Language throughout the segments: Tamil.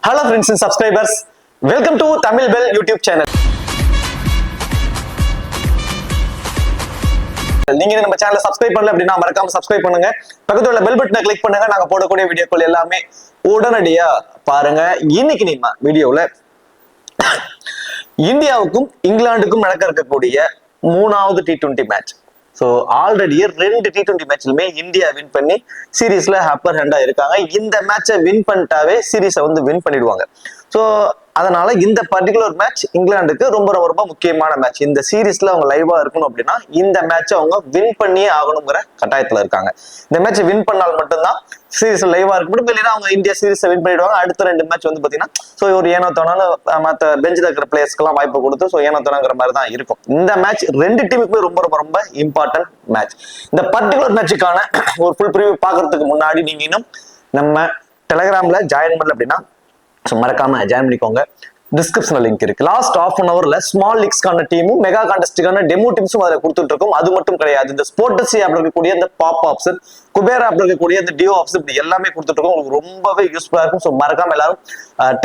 Hello friends and subscribers, welcome to Tamil Bell YouTube channel. நீங்க நம்ம சேனலை சப்ஸ்கிரைப் பண்ணல அப்படின்னா மறக்காம சப்ஸ்கிரைப் பண்ணுங்க. பக்கத்துல உள்ள பெல் பட்டனை கிளிக் பண்ணுங்க. நாங்க போடக்கூடிய வீடியோக்கள் எல்லாமே உடனடியா பாருங்க. இன்னைக்கு நம்ம வீடியோல இந்தியாவுக்கும் இங்கிலாந்துக்கும் நடக்க இருக்கக்கூடிய மூணாவது T20 match. So already 2 T20 மேட்ச்லுமே இந்தியா வின் பண்ணி சீரீஸ்ல அப்பர் ஹேண்டா இருக்காங்க. இந்த மேட்சை வின் பண்ணிட்டாவே சீரீஸை வந்து வின் பண்ணிடுவாங்க. ஸோ அதனால இந்த பர்டிகுலர் மேட்ச் இங்கிலாந்துக்கு ரொம்ப ரொம்ப ரொம்ப முக்கியமான மேட்ச். இந்த சீரீஸ்ல அவங்க லைவா இருக்கணும் அப்படின்னா இந்த மேட்சை அவங்க வின் பண்ணியே ஆகணுங்கிற கட்டாயத்துல இருக்காங்க. இந்த மேட்சை வின் பண்ணால் மட்டும்தான் சீரீஸ் லைவா இருக்க முடியும். இல்லைன்னா அவங்க இந்தியா சீரீஸை வின் பண்ணிடுவாங்க. அடுத்த 2 மேட்ச் வந்து பாத்தீங்கன்னா ஸோ ஒரு ஏனோ தோணான்னு மற்ற பெஞ்சில் இருக்கிற பிளேயர்ஸ்க்கெல்லாம் வாய்ப்பு கொடுத்து ஸோ ஏனோ தோணுங்கிற மாதிரி தான் இருக்கும். இந்த மேட்ச் 2 டீமுக்குமே ரொம்ப ரொம்ப ரொம்ப இம்பார்ட்டன்ட் மேட்ச். இந்த பர்டிகுலர் மேட்சுக்கான ஒரு ஃபுல் ப்ரிவியூ பாக்குறதுக்கு முன்னாடி நீங்க இன்னும் நம்ம டெலிகிராம்ல ஜாயின் பண்ணல அப்படின்னா மறக்காம ஜாயின் பண்ணிக்கோங்க. டிஸ்கிரிப்ஷன்ல லிங்க் இருக்கு. லாஸ்ட் ½ அன் ஹவர்ல ஸ்மால் லீக்ஸ்க்கான டீமும் மெகா கான்டெஸ்டுக்கான டெமோ டீம்ஸும் அதில் கொடுத்துட்டு இருக்கும். அது மட்டும் கிடையாது, இந்த ஸ்போர்ட்ஸி ஆப்ல இருக்கக்கூடிய இந்த பாப் ஆப்ஷன், குபேர் ஆப்ல இருக்கக்கூடிய இந்த டியோ ஆப்ஷன், இப்படி எல்லாமே கொடுத்துட்டு இருக்கும். உங்களுக்கு ரொம்பவே யூஸ்ஃபுல்லா இருக்கும். ஸோ மறக்காம எல்லாரும்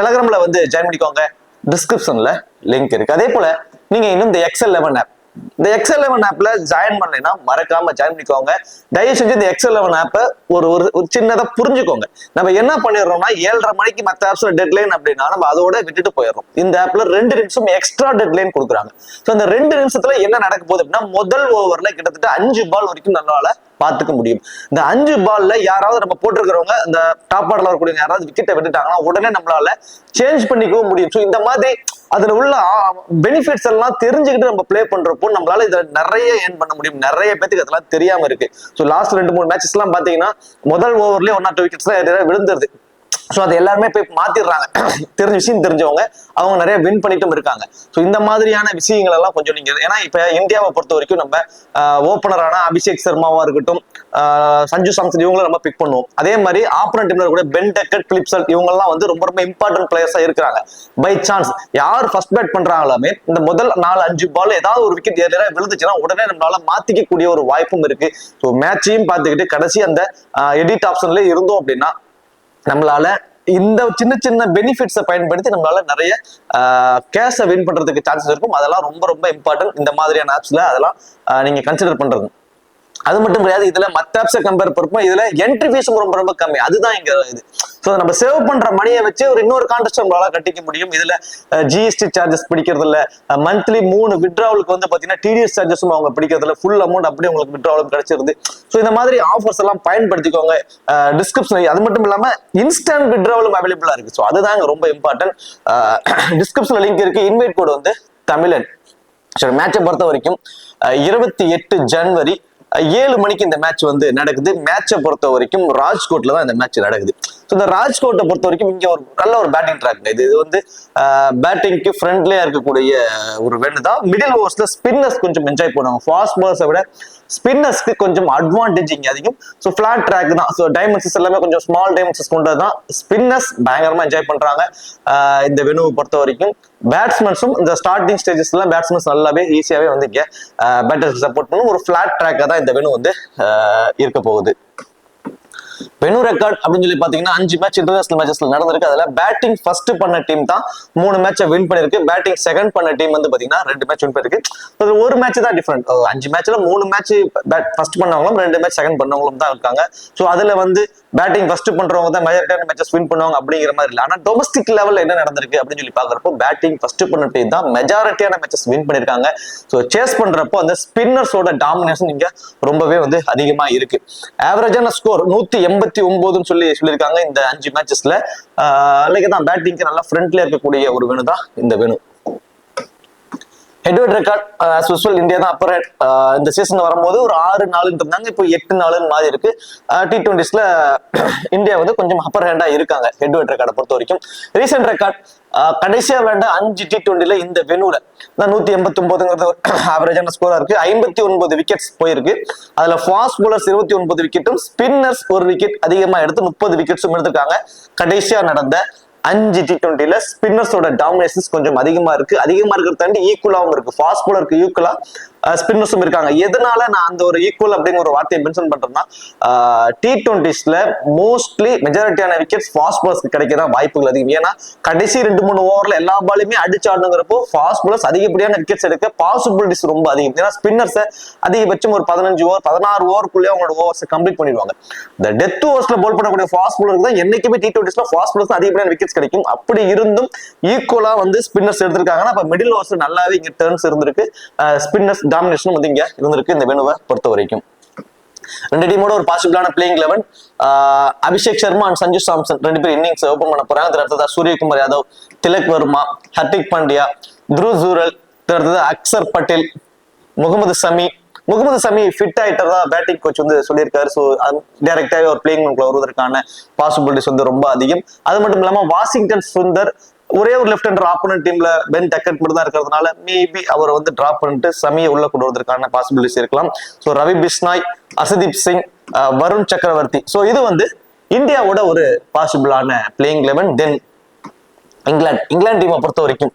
டெலிகிராம்ல வந்து ஜாயின் பண்ணிக்கோங்க. டிஸ்கிரிப்ஷன்ல லிங்க் இருக்கு. அதே போல நீங்க இன்னும் இந்த XL11 ஆப், இந்த XL11 ஆப்ல ஜாயின் பண்ணலைன்னா மறக்காம ஜாயின் பண்ணிக்கோங்க. தயவு செஞ்சு இந்த XL11 ஆப்பை ஒரு சின்னதா புரிஞ்சுக்கோங்க. நம்ம என்ன பண்ணிடுறோம்னா 7:30 மணிக்கு மற்ற ஆப்ஸ்ல டெட்லைன் அப்படின்னா நம்ம அதோட விட்டுட்டு போயிடுறோம். இந்த ஆப்ல 2 நிமிஷம் எக்ஸ்ட்ரா டெட்லைன் கொடுக்குறாங்க. ஸோ இந்த 2 நிமிஷத்துல என்ன நடக்க போகுது அப்படின்னா முதல் ஓவர்ல கிட்டத்தட்ட 5 பால் வரைக்கும் நம்மளால பாத்துக்க முடியும். இந்த 5 பால்ல யாராவது நம்ம போட்டிருக்கிறவங்க இந்த டாப் ஆர்டர்ல வரக்கூடிய யாராவது விக்கெட்டை விட்டுட்டாங்கன்னா உடனே நம்மளால சேஞ்ச் பண்ணிக்கவும் முடியும். ஸோ இந்த மாதிரி அதுல உள்ள பெனிஃபிட்ஸ் எல்லாம் தெரிஞ்சுக்கிட்டு நம்ம பிளே பண்றப்போ நம்மளால இதுல நிறைய ஏர்ன் பண்ண முடியும். நிறைய பேருக்கு அதெல்லாம் தெரியாம இருக்கு. ஸோ லாஸ்ட் 2-3 மேட்சஸ் எல்லாம் பாத்தீங்கன்னா முதல் ஓவர்லயே 1 or 2 விக்கெட்ஸ் தான் விழுந்துருது. ஸோ அது எல்லாருமே போய் மாத்திடுறாங்க. தெரிஞ்ச விஷயம் தெரிஞ்சவங்க அவங்க நிறைய வின் பண்ணிட்டும் இருக்காங்க. ஸோ இந்த மாதிரியான விஷயங்கள் எல்லாம் கொஞ்சம் நீங்க, ஏன்னா இப்ப இந்தியாவை பொறுத்த வரைக்கும் நம்ம ஓப்பனரான அபிஷேக் சர்மாவா இருக்கட்டும், சஞ்சு சாம்சன் இவங்களும் நம்ம பிக் பண்ணுவோம். அதே மாதிரி ஆப்பனன்ட் டீம்ல கூட பென் டெக்கட், பிலிப்சல் இவங்கெல்லாம் வந்து ரொம்ப ரொம்ப இம்பார்ட்டன்ட் பிளேயர்ஸா இருக்கிறாங்க. பை சான்ஸ் யார் ஃபர்ஸ்ட் பேட் பண்றாங்களாமே இந்த முதல் 4-5 பால் ஏதாவது ஒரு விக்கெட் ஏரியா விழுந்துச்சுன்னா உடனே நம்மளால மாத்திக்கக்கூடிய ஒரு வாய்ப்பும் இருக்கு. ஸோ மேட்சையும் பார்த்துக்கிட்டு கடைசி அந்த எடிட் ஆப்ஷன்ல இருந்தோம் அப்படின்னா நம்மளால இந்த சின்ன சின்ன பெனிஃபிட்ஸை பயன்படுத்தி நம்மளால நிறைய கேஷை வின் பண்றதுக்கு சான்சஸ் இருக்கும். அதெல்லாம் ரொம்ப ரொம்ப இம்பார்ட்டன்ட். இந்த மாதிரியான ஆப்ஸ்ல அதெல்லாம் நீங்க கன்சிடர் பண்றது. அது மட்டும் கிடையாது, இதுல மற்ற ஆப்ஸை கம்பேர் பண்ணுறப்போ இதுல என்ட்ரி ஃபீஸும் ரொம்ப ரொம்ப கம்மி. அதுதான் இங்க இது. ஸோ நம்ம சேவ் பண்ற மணியை வச்சு ஒரு இன்னொரு கான்டெஸ்ட் நம்மளால கட்டிக்க முடியும். இதுல ஜிஎஸ்டி சார்ஜஸ் பிடிக்கிறது இல்ல. மந்த்லி 3 விட்ராவலுக்கு வந்து பாத்தீங்கன்னா டிடிஎஸ் சார்ஜஸும் அவங்க பிடிக்கிறது இல்ல. ஃபுல் அமௌண்ட் அப்படியே உங்களுக்கு விட்ராவலும் கிடைச்சிருது. ஸோ இந்த மாதிரி ஆஃபர்ஸ் எல்லாம் பயன்படுத்திக்கோங்க. டிஸ்கிரிப்ஷன் அது மட்டும் இல்லாம இன்ஸ்டன்ட் விட்ராவலும் அவைலபிளா இருக்கு. ஸோ அதுதான் ரொம்ப இம்பார்ட்டன்ட். டிஸ்கிரிப்ஷன்ல லிங்க் இருக்கு. இன்வைட் கோட் வந்து தமிழன். சரி, மேட்சை பொறுத்த வரைக்கும் 28 ஜனவரி 7 மணிக்கு இந்த மேட்ச் வந்து நடக்குது. மேட்சை பொறுத்த வரைக்கும் ராஜ்கோட்ல தான் இந்த மேட்ச் நடக்குது. ஸோ இந்த ராஜ்கோட்டை பொறுத்த வரைக்கும் இங்க ஒரு நல்ல ஒரு பேட்டிங் ட்ராக். இது வந்து பேட்டிங்க்கு ஃப்ரெண்ட்லியா இருக்கக்கூடிய ஒரு வென்னு தான். மிடில் ஓவர்ஸ்ல ஸ்பின்னர்ஸ் கொஞ்சம் என்ஜாய் பண்ணுவாங்க. ஃபாஸ்ட் பாலர்ஸை விட ஸ்பின்னர்ஸ்க்கு கொஞ்சம் அட்வான்டேஜ் இங்க அதிகம். ஸோ ஃபிளாட் ட்ராக் தான். ஸோ டைமென்ஷன்ஸ் எல்லாமே கொஞ்சம் ஸ்மால் டைமென்ஷன்ஸ் கொண்டது தான். ஸ்பின்னர்ஸ் பயங்கரமா என்ஜாய் பண்றாங்க இந்த வெனுவை பொறுத்த வரைக்கும். பேட்ஸ்மேன்ஸும் இந்த ஸ்டார்டிங் ஸ்டேஜஸ் எல்லாம் பேட்ஸ்மேன்ஸ் நல்லாவே ஈஸியாவே வந்து இங்க பேட்டர்ஸ்க்கு சப்போர்ட் பண்ணும். ஒரு ஃபிளாட் ட்ராக்கா தான் இந்த வெனு வந்து இருக்க போகுது. வெனு ரெக்கார்ட் அப்படின்னு சொல்லி பாத்தீங்கன்னா 5 மேட்ச் இன்டர்நேஷனல் மேட்சஸ்ல நடந்திருக்கு. அதுல பேட்டிங் ஃபர்ஸ்ட் பண்ண டீம் தான் 3 மேட்சை வின் பண்ணிருக்கு. பேட்டிங் செகண்ட் பண்ண டீம் வந்து பாத்தீங்கன்னா 2 மேட்ச் வின் பண்ணிருக்கு. ஒரு மேட்ச் தான் டிஃபரெண்ட். 5 மேட்ச்ல 3 மேட்ச் ஃபர்ஸ்ட் பண்ணவங்களும் 2 மேட்ச் செகண்ட் பண்ணவங்களும் தான் இருக்காங்க. ஸோ அதுல வந்து பேட்டிங் ஃபர்ஸ்ட் பண்றவங்க தான் மெஜாரிட்டியான மேட்சஸ் வின் பண்ணுவாங்க அப்படிங்கிற மாதிரி இல்லை. ஆனா டொமஸ்டிக் லெவல்ல என்ன நடந்திருக்கு அப்படின்னு சொல்லி பாக்குறப்போ பேட்டிங் ஃபர்ஸ்ட் பண்ண டீம் தான் மெஜாரிட்டியான மேட்சஸ் வின் பண்ணிருக்காங்க. ஸோ சேஸ் பண்றப்போ அந்த ஸ்பின்னர்ஸோட டாமினேஷன் இங்க ரொம்பவே வந்து அதிகமா இருக்கு. ஆவரேஜான ஸ்கோர் 189 சொல்லியிருக்காங்க இந்த 5 மேட்சஸ்ல. லைக் தான் பேட்டிங்க்கு நல்லா ஃப்ரண்ட்ல இருக்கக்கூடிய ஒரு வெனு தான் இந்த venue. ஹெட்வெட் record as usual India தான் அப்பர் ஹெட். இந்த சீசன் வரும்போது ஒரு 6-4 இருந்தாங்க. இப்போ 8-4 மாதிரி இருக்கு. T20ஸ்ல இந்தியா வந்து கொஞ்சம் அப்பர் ஹேண்டா இருக்காங்க ஹெட்வெட் ரெக்கார்டை பொறுத்த வரைக்கும். ரீசெண்ட் ரெக்கார்ட் கடைசியா வேண்ட 5 T20ல இந்த வெனுல 189 ஆவரேஜான ஸ்கோரா இருக்கு. 59 விக்கெட்ஸ் போயிருக்கு. அதுல ஃபாஸ்ட் போலர்ஸ் 29 விக்கெட்டும் ஸ்பின்னர்ஸ் 1 விக்கெட் அதிகமா எடுத்து 30 விக்கெட்ஸும் எடுத்திருக்காங்க. கடைசியா நடந்த 5 T20ல ஸ்பின்னர்ஸோட டாமினேஷன்ஸ் கொஞ்சம் அதிகமா இருக்கு. அதிகமா இருக்கிறத தாண்டி ஈக்குவலாவும் இருக்கு. ஃபாஸ்ட் போலருக்கு ஈக்குவலா ஸ்பின்னர்ஸும் இருக்காங்க. எதனால நான் அந்த ஒரு ஈக்குவல் அப்படிங்கிற ஒரு வார்த்தையை மென்ஷன் பண்றேன்னா, T20ஸ்ல மோஸ்ட்லி மெஜாரிட்டியான விக்கெட்ஸ் ஃபாஸ்ட் பாலர்ஸ்க்கு கிடைக்கதான் வாய்ப்புகள் அதிகம். ஏன்னா கடைசி 2-3 ஓவர்ல எல்லா பாலுமே அடிச்சு ஆடணுங்கிறப்போ ஃபாஸ்ட் பாலர்ஸ் அதிகப்படியான விக்கெட்ஸ் எடுக்க பாசிபிலிட்டிஸ் ரொம்ப அதிகம். ஏன்னா ஸ்பின்னர்ஸை அதிகபட்சம் ஒரு 15 ஓவர் 16 ஓவருக்குள்ளே அவங்களோட ஓவர்ஸ் கம்ப்ளீட் பண்ணிடுவாங்க. இந்த டெத் ஓவர்ஸ்ல போல் பண்ணக்கூடிய ஃபாஸ்ட் பாலருக்கு தான் என்னைக்குமே T20ஸ்ல ஃபாஸ்ட் பாலர்ஸ் அதிகப்படியான விக்கெட்ஸ் கிடைக்கும். அப்படி இருந்தும் ஈக்குவலா வந்து ஸ்பின்னர்ஸ் எடுத்திருக்காங்கன்னா அப்ப மிடில் ஓவர்ஸ் நல்லாவே இங்க டர்ன்ஸ் இருந்திருக்கு. ஸ்பின்னர்ஸ் டாமினேஷனும் வந்து இங்க இருந்திருக்கு இந்த வெனுவை பொறுத்த வரைக்கும். ரெண்டு டீமோட ஒரு பாசிபிளான பிளேயிங் 11. அபிஷேக் சர்மா அண்ட் சஞ்சு சாம்சன் 2 பேர் இன்னிங்ஸ் ஓபன் பண்ண போறாங்க. அதுக்கு அடுத்ததா சூரியகுமார் யாதவ், திலக் வர்மா, ஹர்திக் பாண்டியா, த்ருவ் ஜூரல், அடுத்தது அக்சர் பட்டேல், முகமது சமி ஃபிட் ஆயிட்டதா பேட்டிங் கோச் வந்து சொல்லியிருக்காரு. ஸோ டைரக்டாவே ஒரு பிளேயிங் வருவதற்கான பாசிபிலிட்டிஸ் வந்து ரொம்ப அதிகம். அது மட்டும் இல்லாம வாஷிங்டன் சுந்தர் ஒரே ஒரு லெஃப்ட் ஹேண்டர் ஆப்போனன்ட் டீம்ல பென் டக்கட் மட்டும் தான் இருக்கிறதுனால மேபி அவரை வந்து டிராப் பண்ணிட்டு சமியை உள்ள கொண்டு வருவதற்கான பாசிபிலிட்டிஸ் இருக்கலாம். ஸோ ரவி பிஸ்னாய், அர்ஷதீப் சிங், வருண் சக்கரவர்த்தி. ஸோ இது வந்து இந்தியாவோட ஒரு பாசிபிளான பிளேயிங் 11. தென் இங்கிலாந்து டீமை பொறுத்த வரைக்கும்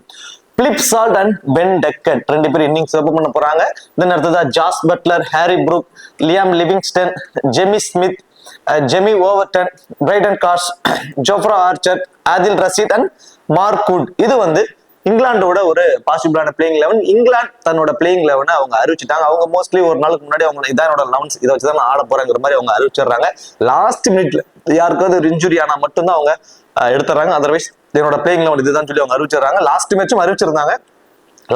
Philip Salt and Ben Duckett 2 பேர் இன்னிங்ஸ் ஓபன் பண்ண போறாங்க. தென் அடுத்ததா Jos Buttler, Harry Brook, Liam Livingstone, Jamie Smith, Jamie Overton, Brydon Carse, Jofra Archer, Adil Rashid and Mark Wood. இது வந்து இங்கிலாண்டோட ஒரு பாசிபிளான பிளேயிங் 11. இங்கிலாந்து தன்னோட பிளேயிங் 11 அவங்க அறிவிச்சிட்டாங்க. அவங்க மோஸ்ட்லி ஒரு நாளுக்கு முன்னாடி அவங்க இதான் 11 இதை வச்சுதான் ஆட போறாங்கிற மாதிரி அவங்க அறிவிச்சிடுறாங்க. லாஸ்ட் மினிட்ல யாருக்காவது ஒரு இன்ஜுரி ஆனா மட்டும்தான் அவங்க எடுத்துறாங்க. அதர்வைஸ் என்னோட பிளேயிங் 11 இதுதான் சொல்லி அவங்க அறிவிச்சிடுறாங்க. லாஸ்ட் மேட்சும் அறிவிச்சிருந்தாங்க.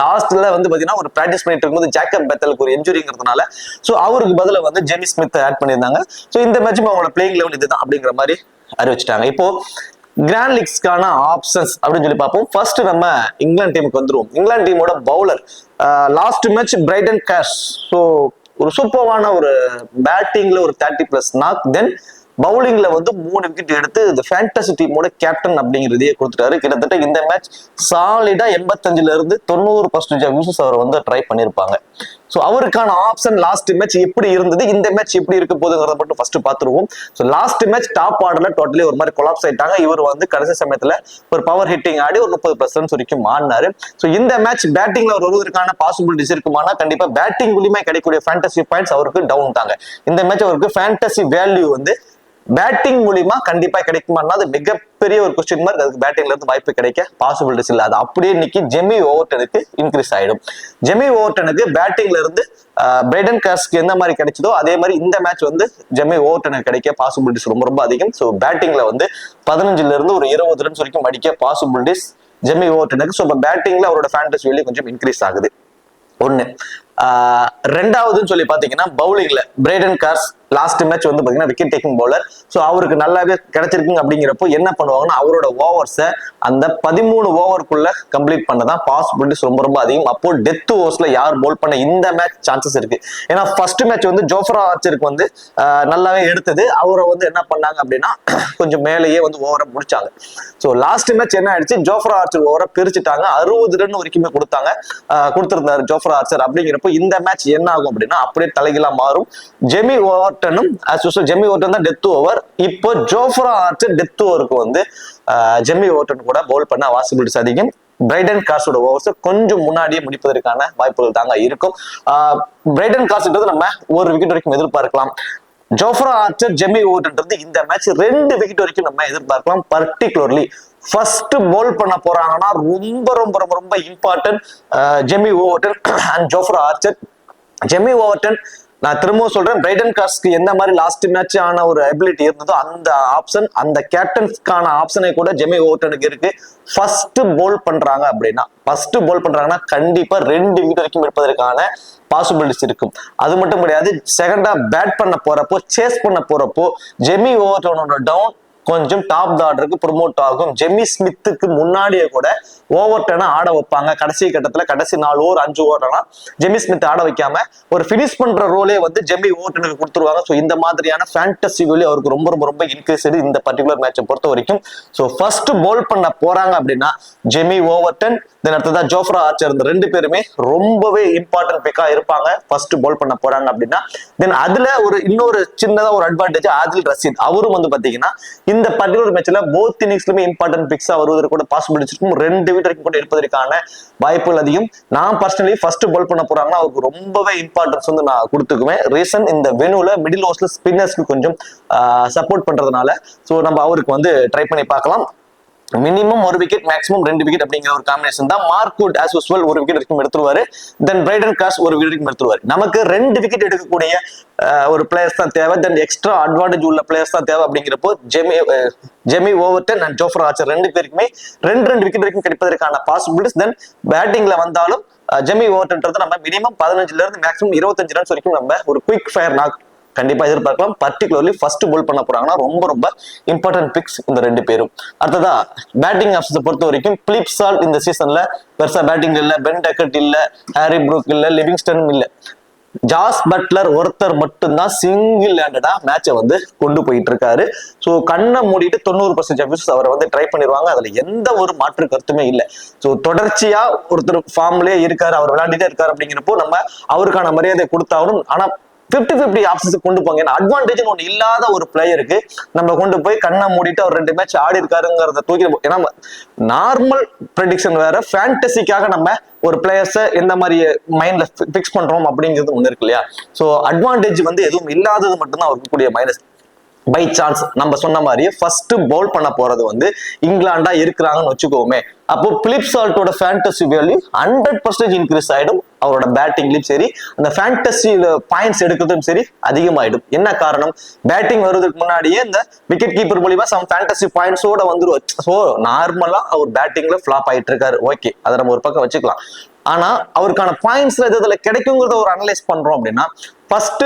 லாஸ்ட்ல வந்து பாத்தீங்கன்னா ஒரு பிராக்டிஸ் பண்ணிட்டு இருக்கும்போது ஜேக்கப் பெத்தலுக்கு ஒரு இன்ஜுரிங்கிறதுனால சோ அவருக்கு பதில வந்து ஜெமி ஸ்மித் ஆட் பண்ணியிருந்தாங்க. சோ இந்த மேட்சும் அவங்களோட பிளேயிங் 11 இதுதான் அப்படிங்கிற மாதிரி அறிவிச்சிட்டாங்க. இப்போ கிராண்ட் லீக்ஸ்க்கான ஆப்ஷன்ஸ் அப்படின்னு சொல்லி பார்ப்போம். ஃபர்ஸ்ட் நம்ம இங்கிலாந்து டீமுக்கு வந்துருவோம். இங்கிலாந்து டீமோட bowler last match Brydon Carse. So ஒரு சூப்பரான ஒரு பேட்டிங்ல ஒரு 30+ நாக். தென் பவுலிங்ல வந்து 3 விக்கெட் எடுத்து இந்த ஃபேண்டசி டீமோட கேப்டன் அப்படிங்கிறதையே கொடுத்துட்டாரு. கிட்டத்தட்ட இந்த மேட்ச் சாலிடா 85ல இருந்து 90% யூசஸ் அவர் வந்து ட்ரை பண்ணியிருப்பாங்க. ஸோ அவருக்கான ஆப்ஷன் லாஸ்ட் மேட்ச் எப்படி இருந்தது, இந்த மேட்ச் எப்படி இருக்க போகுதுங்கிறத மட்டும் ஃபர்ஸ்ட் பார்த்துருவோம். ஸோ லாஸ்ட் மேட்ச் டாப் ஆர்டர்ல டோட்டலி ஒரு மாதிரி கொலாப்ஸ் ஆயிட்டாங்க. இவர் வந்து கடைசி சமயத்துல ஒரு பவர் ஹிட்டிங் ஆடி ஒரு 30+ ரன்ஸ் வரைக்கும் ஆடினாரு. ஸோ இந்த மேட்ச் பேட்டிங்ல அவர் வருவதற்கான பாசிபிலிட்டிஸ் இருக்குமானா கண்டிப்பா பேட்டிங் மூலியமா கிடைக்கக்கூடிய ஃபேண்டசி பாயிண்ட்ஸ் அவருக்கு டவுன் தாங்க. இந்த மேட்ச் அவருக்கு ஃபேண்டசி வேல்யூ வந்து பேட்டிங் மூலியமா கண்டிப்பா கிடைக்குமானா அது மிகப்பெரிய ஒரு கொஸ்டின் மார்க். அதுக்கு பேட்டிங்ல இருந்து வாய்ப்பு கிடைக்க பாசிபிலிட்டிஸ் இல்லை. அது அப்படியே இன்னைக்கு ஜெமி ஓவர்டனுக்கு இன்க்ரீஸ் ஆயிடும். ஜெமி ஓவர்டனுக்கு பேட்டிங்ல இருந்து பிரைடன் காஸ்க்கு எந்த மாதிரி கிடைச்சதோ அதே மாதிரி இந்த மேட்ச் வந்து ஜெமி ஓவர்டனுக்கு கிடைக்க பாசிபிலிட்டிஸ் ரொம்ப ரொம்ப அதிகம். ஸோ பேட்டிங்ல வந்து 15ல இருந்து ஒரு 20 ரன்ஸ் வரைக்கும் அடிக்க பாசிபிலிட்டிஸ் ஜெமி ஓவர்டனுக்கு. ஸோ இப்போ பேட்டிங்ல அவரோட ஃபேண்டசி வேல்யூ கொஞ்சம் இன்க்ரீஸ் ஆகுது. ஒண்ணு. ரெண்டாவதுன்னு சொல்லி பாத்தீங்கன்னா பவுலிங்ல பிரைடன் கார்ஸ் லாஸ்ட் மேட்ச் வந்து பாத்தீங்கன்னா விக்கெட் டேக்கிங் பவுலர். ஸோ அவருக்கு நல்லாவே கிடைச்சிருக்குங்க. அப்படிங்கிறப்போ என்ன பண்ணுவாங்கன்னா அவரோட ஓவர்ஸை அந்த 13 ஓவருக்குள்ள கம்ப்ளீட் பண்ணதான் பாசிபிலிட்டிஸ் ரொம்ப ரொம்ப அதிகம். அப்போ டெத் ஓவர்ஸ்ல யார் போல் பண்ண இந்த மேட்ச் சான்சஸ் இருக்கு. ஏன்னா ஃபர்ஸ்ட் மேட்ச் வந்து ஜோஃப்ரா ஆர்ச்சருக்கு வந்து நல்லாவே எடுத்தது. அவரை வந்து என்ன பண்ணாங்க அப்படின்னா கொஞ்சம் மேலேயே வந்து ஓவரை முடிச்சாங்க. ஸோ லாஸ்ட் மேட்ச் என்ன ஆயிடுச்சு, ஜோஃப்ரா ஆர்ச்சர் ஓவரை பிரிச்சுட்டாங்க. 60 ரன் வரைக்குமே கொடுத்திருந்தாரு ஜோஃப்ரா ஆர்ச்சர். அப்படிங்கிறப்போ இந்த மேட்ச் என்ன ஆகும் அப்படின்னா அப்படியே தலைகீழா மாறும். ஜெமி ஓவர்டனும் ஜெமி ஓவர்டன் தான் டெத் ஓவர். இப்போ ஜோஃப்ரா ஆர்ச்சர் டெத் ஓவருக்கு வந்து ஜெமி ஓவர்டன் கூட பவுல் பண்ண பாசிபிலிட்டிஸ் அதிகம். பிரைடன் கார்ஸோட ஓவர்ஸ் கொஞ்சம் முன்னாடியே முடிப்பதற்கான வாய்ப்புகள் தாங்க இருக்கும். பிரைடன் கார்ஸ்ன்றது நம்ம 1 விக்கெட் வரைக்கும் எதிர்பார்க்கலாம். ஜோஃப்ரா ஆர்ச்சர், ஜெமி ஓவர்டன்றது இந்த மேட்ச் 2 விக்கெட் வரைக்கும் நம்ம எதிர்பார்க்கலாம். பர்டிகுலர்லி ஃபர்ஸ்ட் போல் பண்ண போறாங்கன்னா ரொம்ப ரொம்ப ரொம்ப ரொம்ப important Jamie Overton and Jofra Archer. Jamie Overton நான் திரும்பவும் சொல்றேன், பிரைடன் கார்ஸ்க்கு எந்த மாதிரி லாஸ்ட் மேட்ச் ஆன ஒரு எபிலிட்டி இருந்ததோ அந்த ஆப்ஷன், அந்த கேப்டன்ஸ்க்கான ஆப்ஷனை கூட ஜெமி ஓவர்டனுக்கு இருக்கு. ஃபர்ஸ்ட் போல் பண்றாங்க அப்படின்னா கண்டிப்பா 2 விக்கெட் வரைக்கும் எடுப்பதற்கான பாசிபிலிட்டிஸ் இருக்கும். அது மட்டும் கிடையாது, செகண்டா பேட் பண்ண போறப்போ, சேஸ் பண்ண போறப்போ ஜெமி ஓவர்டனோட டவுன் கொஞ்சம் டாப் ஆர்டருக்கு ப்ரொமோட் ஆகும். ஜெமி ஸ்மித்துக்கு முன்னாடியே கூட ஓவர்டனை ஆட வைப்பாங்க. கடைசி கட்டத்துல கடைசி 4 ஓவர் 5 ஓவர்லாம் ஜெமி ஸ்மித் ஆட வைக்காம ஒரு பினிஷ் பண்ற ரோலே வந்து ஜெமி ஓவர்டனுக்கு கொடுத்துருவாங்க. ஸோ இந்த மாதிரியான ஃபேண்டசி வேல்யூ அவருக்கு ரொம்ப ரொம்ப ரொம்ப இன்க்ரீஸ் இந்த பர்டிகுலர் மேட்சை பொறுத்த வரைக்கும். ஸோ ஃபர்ஸ்ட் போல் பண்ண போறாங்க அப்படின்னா ஜெமி ஓவர்டன், தென் அடுத்ததா ஜோஃப்ரா ஆர்ச்சர், இந்த 2 பேருமே ரொம்பவே இம்பார்ட்டன்ட் பிக்கா இருப்பாங்க ஃபர்ஸ்ட் போல் பண்ண போறாங்க அப்படின்னா. தென் அதுல இன்னொரு சின்னதா ஒரு அட்வான்டேஜ் ஆதில் ரஷீத். அவரும் வந்து பாத்தீங்கன்னா இந்த பர்டிகுலர் மேட்ச்ல போத் இன்னிங்ஸ்லுமே இம்பார்ட்டன்ட் பிக்ஸா வருவதற்கு கூட பாசிபிலிட்டிஸ் இருக்கும். 2 விக்கெட் வரைக்கும் கூட இருப்பதற்கான வாய்ப்புகள் அதிகம். நான் பர்சனலி ஃபர்ஸ்ட் பால் பண்ண போறாங்கன்னா அவருக்கு ரொம்பவே இம்பார்ட்டன்ஸ் வந்து நான் கொடுத்துக்குவேன். ரீசன் இந்த வெனுல மிடில் ஓவர்ஸ்ல ஸ்பின்னர்ஸ்க்கு கொஞ்சம் சப்போர்ட் பண்றதுனால ஸோ நம்ம அவருக்கு வந்து ட்ரை பண்ணி பார்க்கலாம். மினிமம் 1 விக்கெட், மேக்ஸிமம் 2 விக்கெட் அப்படிங்கிற ஒரு காம்பினேஷன் தான். மார்க்வுட் ஆஸ் யூசுவல் 1 விக்கெட் வரைக்கும் எடுத்துருவாரு. தென் பிரைடன் காஷ் 1 விக்கெட் வரைக்கும் எடுத்துருவாரு. நமக்கு 2 விக்கெட் எடுக்கக்கூடிய ஒரு பிளேயர்ஸ் தான் தேவை. தென் எக்ஸ்ட்ரா அட்வான்டேஜ் உள்ள பிளேயர்ஸ் தான் தேவை. அப்படிங்கிறப்போ Jamie Overton and Jofra Archer 2 பேருக்குமே 2 விக்கெட் வரைக்கும் கிடைப்பதற்கான பாசிபிலிட்டிஸ். தென் பேட்டிங்ல வந்தாலும் ஜெமி ஓவர்டன்றது நம்ம மினிமம் 15ல இருந்து மேக்ஸிமம் 25 ரன்ஸ் வரைக்கும் நம்ம ஒரு குயிக் ஃபயர் நாக் கண்டிப்பா எதிர்பார்க்கலாம். பர்டிகுலர்லி ஃபர்ஸ்ட் போல் பண்ண போறாங்கன்னா ரொம்ப இம்பார்ட்டன்ட் பிக்ஸ் இந்த 2 பேரும். அடுத்ததா பேட்டிங் ஆப்ஷன்ஸை பொறுத்த வரைக்கும் பிலிப் சால்ட் இந்த சீசன்ல பெருசா பேட்டிங் இல்ல, பென் டக்கட் இல்ல, ஹாரி ப்ரூக் இல்ல, லிவிங்ஸ்டன் இல்ல, ஜாஸ் பட்லர் ஒருத்தர் மட்டும்தான் சிங்கிள் ஹேண்டடா மேட்சை வந்து கொண்டு போயிட்டு இருக்காரு. ஸோ கண்ணை மூடிட்டு 90% அவரை வந்து ட்ரை பண்ணிடுவாங்க. அதுல எந்த ஒரு மாற்று கருத்துமே இல்லை. ஸோ தொடர்ச்சியா ஒருத்தர் ஃபார்ம்லயே இருக்காரு, அவர் விளையாண்டுட்டே இருக்காரு. அப்படிங்கிறப்போ நம்ம அவருக்கான மரியாதை கொடுத்தாலும், ஆனா 50-50 ஆப்ஷன்ஸ் கொண்டு போங்க. ஏன்னா அட்வான்டேஜ் ஒன்று இல்லாத ஒரு பிளேயருக்கு நம்ம கொண்டு போய் கண்ணை மூடிட்டு அவர் 2 மேட்ச் ஆடி இருக்காருங்கிறத தூக்கி, ஏன்னா நார்மல் ப்ரெடிக்ஷன் வேற, ஃபேண்டசிக்காக நம்ம ஒரு பிளேயர்ஸை எந்த மாதிரி மைண்ட்ல பிக்ஸ் பண்றோம் அப்படிங்கிறது ஒண்ணு இருக்கு இல்லையா. ஸோ அட்வான்டேஜ் வந்து எதுவும் இல்லாதது மட்டும்தான் அவருக்கு கூடிய மைனஸ். பை சான்ஸ் நம்ம சொன்ன மாதிரியே ஃபர்ஸ்ட் பவுல் பண்ண போறது வந்து இங்கிலாண்டா இருக்கிறாங்கன்னு வச்சுக்கோமே, அப்போ பிலிப் சால்ட்டோட ஃபேண்டசி வேல்யூ 100% இன்க்ரீஸ் ஆயிடும். அவரோட பேட்டிங்லயும் சரி, அந்த ஃபேண்டசியில பாயிண்ட்ஸ் எடுக்கிறதும் சரி அதிகமாயிடும். என்ன காரணம், பேட்டிங் வருவதற்கு முன்னாடியே இந்த விக்கெட் கீப்பர் மூலியமா சம் ஃபேண்டசி பாயிண்ட்ஸோட வந்துருவாரு. ஸோ நார்மலா அவர் பேட்டிங்ல ஃபிளாப் ஆயிட்டு இருக்காரு, ஓகே, அதை நம்ம ஒரு பக்கம் வச்சுக்கலாம். ஆனா அவருக்கான பாயிண்ட்ஸ்ல எதுல கிடைக்குங்கிறத ஒரு அனலைஸ் பண்றோம் அப்படின்னா, ஃபர்ஸ்ட்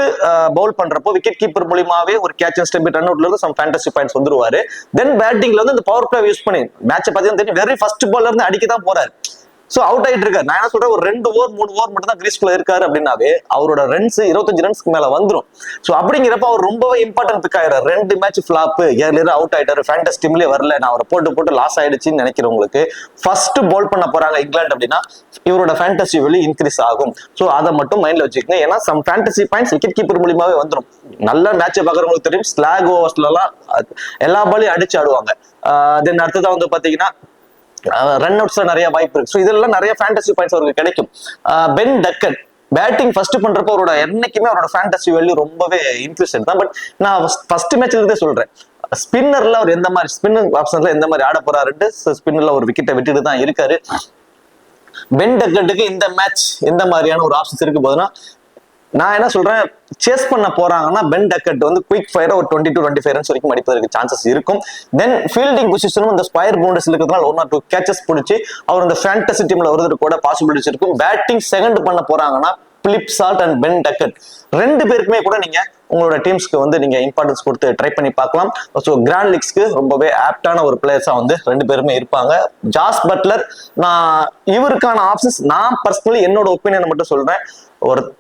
பவுல் பண்றப்போ விக்கெட் கீப்பர் மூலியமாவே ஒரு கேட்ச் அண்ட் ஸ்டெம்பிட் ரன் அவுட்ல இருந்து சம் ஃபேண்டசி பாயிண்ட்ஸ் வந்துருவாரு. தென் பேட்டிங்ல வந்து இந்த பவர் பிளே யூஸ் பண்ணி மேட்சை பார்த்தீங்கன்னா தெரியும், வெரி ஃபர்ஸ்ட் பால்ல இருந்து அடிக்க தான் போறாரு. சோ அவுட் ஆயிட்டு இருக்காரு. நான் என்ன சொல்றேன், ஒரு 2 ஓவர் 3 ஓவர் மட்டும் தான் கிரீஸ்குள்ள இருக்காரு அப்படின்னாவே அவரோட ரன்ஸ் 25 ரன்ஸ்க்கு மேல வந்துடும். சோ அப்படிங்கிறப்ப அவர் ரொம்பவே இம்பார்ட்டன்ட் பிக் ஆயிடுறாரு. 2 மேட்ச் ஃபிளாப், ஏர்லியர் அவுட் ஆயிட்டாரு, ஃபேண்டஸ் டீம்லயே வரல, நான் அவரை போட்டு லாஸ் ஆயிடுச்சுன்னு நினைக்கிறவங்களுக்கு ஃபர்ஸ்ட் பால் பண்ண போறாங்க இங்கிலாந்து அப்படின்னா இவரோட ஃபேண்டசி வெளி இன்க்ரீஸ் ஆகும். சோ அதை மட்டும் மைண்ட்ல வச்சுக்கோங்க. ஏன்னா some fantasy points wicket keeper மூலியமாவே வந்துடும். நல்ல மேட்சை பாக்குறவங்களுக்கு தெரியும், ஸ்லாக் ஓவர்ஸ்ல எல்லாம் எல்லா பாலையும் அடிச்சு ஆடுவாங்க. தென் அடுத்ததா வந்து பாத்தீங்கன்னா ரன் அவுட்ஸ்ல நிறைய வாய்ப்பு இருக்கு. ஸோ இதெல்லாம் நிறைய ஃபேண்டசி பாயிண்ட்ஸ் அவருக்கு கிடைக்கும். பென் டக்கட் பேட்டிங் ஃபர்ஸ்ட் பண்றப்போ அவரோட என்னைக்குமே அவரோட ஃபேண்டசி வேல்யூ ரொம்பவே இன்க்ரீஸ் தான். பட் நான் ஃபர்ஸ்ட் மேட்ச்ல இருந்தே சொல்றேன், ஸ்பின்னர்ல அவர் எந்த மாதிரி ஸ்பின்னர் ஆப்ஷன்ஸ்ல எந்த மாதிரி ஆட போறாருட்டு, ஸ்பின்னர்ல ஒரு விக்கெட்டை விட்டுட்டு தான் இருக்காரு. பென் டக்கட்டுக்கு இந்த மேட்ச் எந்த மாதிரியான ஒரு ஆப்ஷன்ஸ் இருக்கு போதுன்னா, நான் என்ன சொல்றேன், சேஸ் பண்ண போறாங்கன்னா பென் டக்கட் வந்து குயிக் ஃபயர் ஒரு 20 to 25 ரன்ஸ் வரைக்கும் அடிப்பதற்கு சான்சஸ் இருக்கும். தென் ஃபீல்டிங் பொசிஷனும் இந்த ஸ்கொயர் பவுண்டரிஸ் இருக்கிறதுனால 1 or 2 கேச்சஸ் பிடிச்சி அவர் இந்த ஃபேண்டசி டீம்ல வருவதற்கு கூட பாசிபிலிட்டிஸ் இருக்கும். பேட்டிங் செகண்ட் பண்ண போறாங்கன்னா Philip Salt and Ben Duckett 2 பேருக்குமே கூட நீங்க உங்களோட டீம்ஸ்க்கு வந்து நீங்க இம்பார்ட்டன்ஸ் கொடுத்து ட்ரை பண்ணி பார்க்கலாம். ஸோ கிராண்ட் லீக்ஸ்க்கு ரொம்பவே ஆப்டான ஒரு பிளேயர்ஸா வந்து 2 பேருமே இருப்பாங்க. ஜாஸ் பட்லர், நான் இவருக்கான ஆப்ஷன்ஸ் நான் பர்சனலி என்னோட ஒப்பீனியனை மட்டும் சொல்றேன்.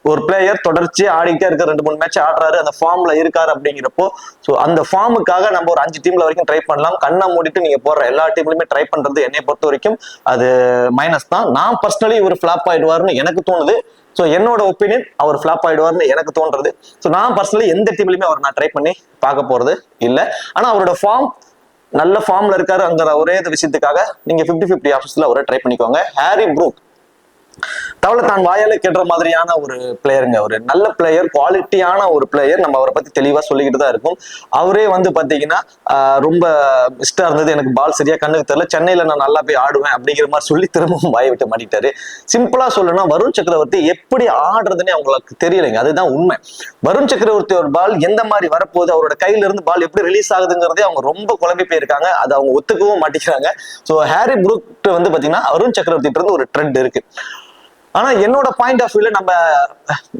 ஒரு பிளேயர் தொடர்ச்சியா ஆடிக்கிட்டே இருக்க, 2-3 மேட்ச் ஆடுறாரு, அந்த ஃபார்ம்ல இருக்காரு. அப்படிங்கிறப்போ ஸோ அந்த ஃபார்முக்காக நம்ம ஒரு 5 டீம்ல வரைக்கும் ட்ரை பண்ணலாம். கண்ணை மூடிட்டு நீங்க போற எல்லா டீம்லயுமே ட்ரை பண்றது என்னை பொறுத்த வரைக்கும் அது மைனஸ் தான். நான் பர்சனலி இவர் ஃபிளாப் ஆயிடுவாருன்னு எனக்கு தோணுது. ஸோ என்னோட ஒப்பீனியன் அவர் ஃபிளாப் ஆயிடுவார்னு எனக்கு தோன்றது. ஸோ நான் பர்சனலி எந்த டீம்லயுமே அவர் நான் ட்ரை பண்ணி பார்க்க போறது இல்லை. ஆனா அவரோட ஃபார்ம் நல்ல ஃபார்ம்ல இருக்காருங்கிற ஒரே விஷயத்துக்காக நீங்க 50-50 ஆப்ஷன்ஸ்ல அவரை ட்ரை பண்ணிக்கோங்க. ஹாரி ப்ரூக் தவளை தான் வாயால கேட்டுற மாதிரியான ஒரு பிளேயருங்க. ஒரு நல்ல பிளேயர், குவாலிட்டியான ஒரு பிளேயர். நம்ம அவரை பத்தி தெளிவா சொல்லிக்கிட்டு தான் இருக்கும். அவரே வந்து பாத்தீங்கன்னா ரொம்ப இஷ்டா இருந்தது, எனக்கு பால் சரியா கண்ணுக்கு தெரியல, சென்னையில நான் நல்லா போய் ஆடுவேன் அப்படிங்கிற மாதிரி சொல்லி திரும்பவும் வாயை விட்டு மாட்டிட்டாரு. சிம்பிளா சொல்லணும்னா வருண் சக்கரவர்த்தி எப்படி ஆடுறதுன்னே அவங்களுக்கு தெரியலைங்க. அதுதான் உண்மை. வருண் சக்கரவர்த்தி ஒரு பால் எந்த மாதிரி வரப்போகுது, அவரோட கையில இருந்து பால் எப்படி ரிலீஸ் ஆகுதுங்கிறதே அவங்க ரொம்ப குழம்பி போயிருக்காங்க. அதை அவங்க ஒத்துக்கவும் மாட்டிக்கிறாங்க. ஸோ ஹாரி ப்ரூக் வந்து பாத்தீங்கன்னா வருண் சக்கரவர்த்தி இருந்து ஒரு ட்ரெண்ட் இருக்கு. ஆனா என்னோட பாயிண்ட் ஆஃப் வியூல நம்ம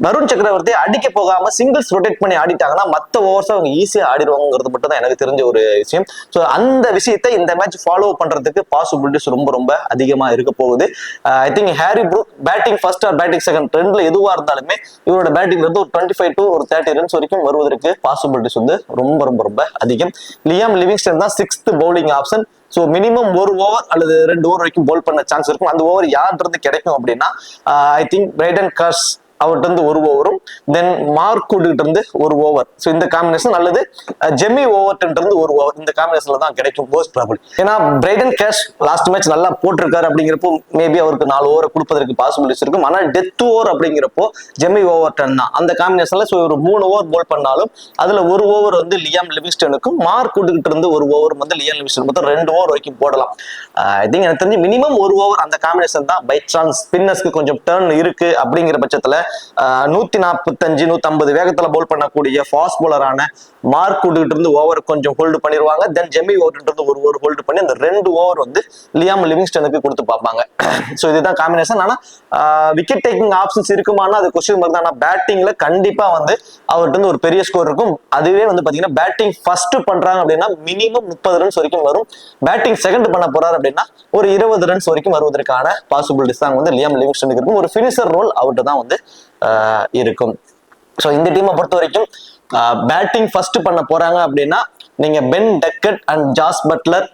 வருண் சக்கரவர்த்தி அடிக்க போகாம சிங்கிள்ஸ் ரொட்டேட் பண்ணி ஆடிட்டாங்கன்னா மற்ற ஓவர்ஸ் அவங்க ஈஸியா ஆடிடுவாங்கிறது மட்டும் தான் எனக்கு தெரிஞ்ச ஒரு விஷயம். ஸோ அந்த விஷயத்தை இந்த மேட்ச் ஃபாலோ பண்றதுக்கு பாசிபிலிட்டிஸ் ரொம்ப அதிகமா இருக்க போகுது. I think Harry Brook batting first or batting second ரெண்டுல எதுவா இருந்தாலுமே இவரோட பேட்டிங்ல இருந்து ஒரு 25 to 30 ரன்ஸ் வரைக்கும் வருவதற்கு பாசிபிலிட்டிஸ் வந்து ரொம்ப அதிகம். லியாம் லிவிங்ஸ்டன் தான் 6th bowling option. So minimum 1 over அல்லது 2 ஓவர் வரைக்கும் பவுல் பண்ண சான்ஸ் இருக்கும். அந்த ஓவர் யார்ன்றது கிடைக்கும் அப்படின்னா ஐ திங்க் பிரைடன் காஷ் அவர்கிட்ட இருந்து ஒரு ஓவரும், தென் மார்க்வுட் கிட்ட இருந்து ஒரு ஓவர். ஸோ இந்த காம்பினேஷன் அல்லது ஜெமி ஓவர்ட்ட இருந்து ஒரு ஓவர், இந்த காம்பினேஷன்ல தான் கிடைக்கும் மோஸ்ட் ப்ராபபிள். ஏன்னா பிரைடன் கேஷ் லாஸ்ட் மேட்ச் நல்லா போட்டிருக்காரு அப்படிங்கிறப்போ மேபி அவருக்கு 4 ஓவர் கொடுப்பதற்கு பாசிபிலிட்டிஸ் இருக்கும். ஆனால் டெத் ஓவர் அப்படிங்கிறப்போ ஜெமி ஓவர்டன் தான் அந்த காம்பினேஷன்ல. ஸோ ஒரு 3 ஓவர் போல் பண்ணாலும் அதுல ஒரு ஓவர் வந்து லியாம் லிவிங்ஸ்டனுக்கும், மார்க்வுட் கிட்ட இருந்து ஒரு ஓவர் வந்து லியாம் லிவிங்ஸ்டன், மொத்தம் 2 ஓவர் வரைக்கும் போடலாம். ஐ திங்க் எனக்கு தெரிஞ்சு மினிமம் ஒரு ஓவர் அந்த காம்பினேஷன் தான். பை சான்ஸ் ஸ்பின்னர்ஸ்க்கு கொஞ்சம் டர்ன் இருக்கு அப்படிங்கிற பட்சத்துல 145 150 வேகத்துல பவுல் பண்ணக்கூடிய ஃபாஸ்ட் பவுலரான மார்க்வுட் கிட்ட இருந்து ஓவர் கொஞ்சம் ஹோல்டு பண்ணிடுவாங்க. தென் ஜெமி ஓவர்ட்ட இருந்து ஒரு ஓவர் ஹோல்டு பண்ணி அந்த 2 ஓவர் வந்து லியாம் லிவிங்ஸ்டனுக்கு கொடுத்து பார்ப்பாங்க. ஸோ இதுதான் காம்பினேஷன். ஆனா விக்கெட் டேக்கிங் ஆப்ஷன்ஸ் இருக்குமானா அது கொஸ்டின் மார்க் தான். ஆனா பேட்டிங்ல கண்டிப்பா வந்து அவர்கிட்ட இருந்து ஒரு பெரிய ஸ்கோர் இருக்கும். அதுவே வந்து பாத்தீங்கன்னா பேட்டிங் ஃபர்ஸ்ட் பண்றாங்க அப்படின்னா மினிமம் 30 ரன்ஸ் வரைக்கும் வரும். பேட்டிங் செகண்ட் பண்ண போறாரு அப்படின்னா ஒரு 20 ரன்ஸ் வரைக்கும் வருவதற்கான பாசிபிலிட்டிஸ் தான் வந்து லியாம் லிவிங்ஸ்டனுக்கு இருக்கும். ஒரு ஃபினிஷர் ரோல் அவர்கிட்ட தான் வந்து இருக்கும். ஸோ இந்த டீமை பொறுத்த வரைக்கும் பேட்டிங் ஃபர்ஸ்ட் பண்ண போறாங்க அப்படின்னா நீங்க Ben Duckett and Jos Buttler,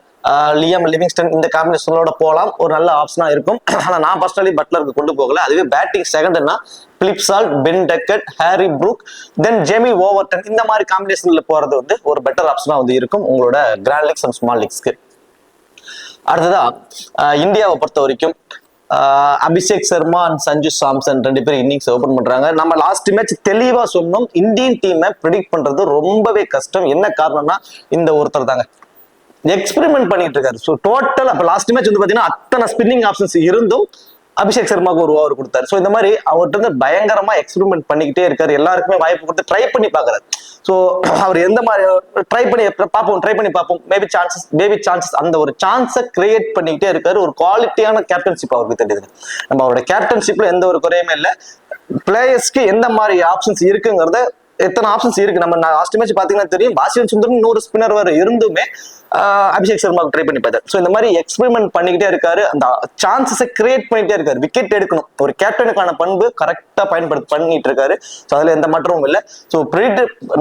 Liam Livingstone இந்த காம்பினேஷனோட போகலாம், ஒரு நல்ல ஆப்ஷனா இருக்கும். ஆனா நான் பர்சனலி பட்லருக்கு கொண்டு போகல. அதுவே பேட்டிங் செகண்ட்னா Philip Salt, Ben Duckett, Harry Brook, then Jamie Overton இந்த மாதிரி காம்பினேஷன்ல போறது வந்து ஒரு பெட்டர் ஆப்ஷனா வந்து இருக்கும் உங்களோட கிராண்ட் லீக்ஸ் அண்ட் ஸ்மால் லீக்ஸ்க்கு. அடுத்ததா இந்தியாவை பொறுத்த வரைக்கும் அபிஷேக் சர்மா அண்ட் சஞ்சு சாம்சன் 2 பேரும் இன்னிங்ஸ் ஓபன் பண்றாங்க. நம்ம லாஸ்ட் மேட்ச் தெளிவா சொன்னோம், இந்தியன் டீமை ப்ரெடிக்ட் பண்றது ரொம்பவே கஷ்டம். என்ன காரணம்னா இந்த ஒருத்தர் தாங்க எக்ஸ்பெரிமெண்ட் பண்ணிட்டு இருக்காரு. ஸோ டோட்டல் அப்ப லாஸ்ட் மேட்ச் வந்து பாத்தீங்கன்னா அத்தனை ஸ்பின்னிங் ஆப்ஷன்ஸ் இருந்தும் அபிஷேக் சர்மாவுக்கு ஒரு ஓவர் கொடுத்தாரு. ஸோ இந்த மாதிரி அவர்கிட்ட இருந்து பயங்கரமா எக்ஸ்பெரிமெண்ட் பண்ணிக்கிட்டே இருக்காரு. எல்லாருக்குமே வாய்ப்பு கொடுத்து ட்ரை பண்ணி பாக்குறாரு. ஸோ அவர் எந்த மாதிரி ட்ரை பண்ணி பார்ப்போம், மேபி சான்சஸ் அந்த ஒரு சான்ஸை கிரியேட் பண்ணிக்கிட்டே இருக்காரு. ஒரு குவாலிட்டியான கேப்டன்ஷிப் அவருக்கு தெரியுது. நம்ம அவரோட கேப்டன்ஷிப்ல எந்த ஒரு குறையுமே இல்லை. பிளேயர்ஸ்க்கு எந்த மாதிரி ஆப்ஷன்ஸ் இருக்குங்கிறத, எத்தனை ஆப்ஷன்ஸ் இருக்கு நம்ம லாஸ்ட் மேட்ச் பாத்தீங்கன்னா தெரியும். வாஷிங்டன் சுந்தரம் இன்னொரு ஸ்பின்னர் வர இருந்துமே அபிஷேக் சர்மாவுக்கு ட்ரை பண்ணி பார்த்தாரு. ஸோ இந்த மாதிரி எக்ஸ்பெரிமெண்ட் பண்ணிக்கிட்டே இருக்காரு. அந்த சான்சஸை கிரியேட் பண்ணிட்டே இருக்காரு. விக்கெட் எடுக்கணும், ஒரு கேப்டனுக்கான பண்பு கரெக்டா பண்ணிட்டு இருக்காரு. ஸோ அதுல எந்த மாற்றமும் இல்லை. ஸோ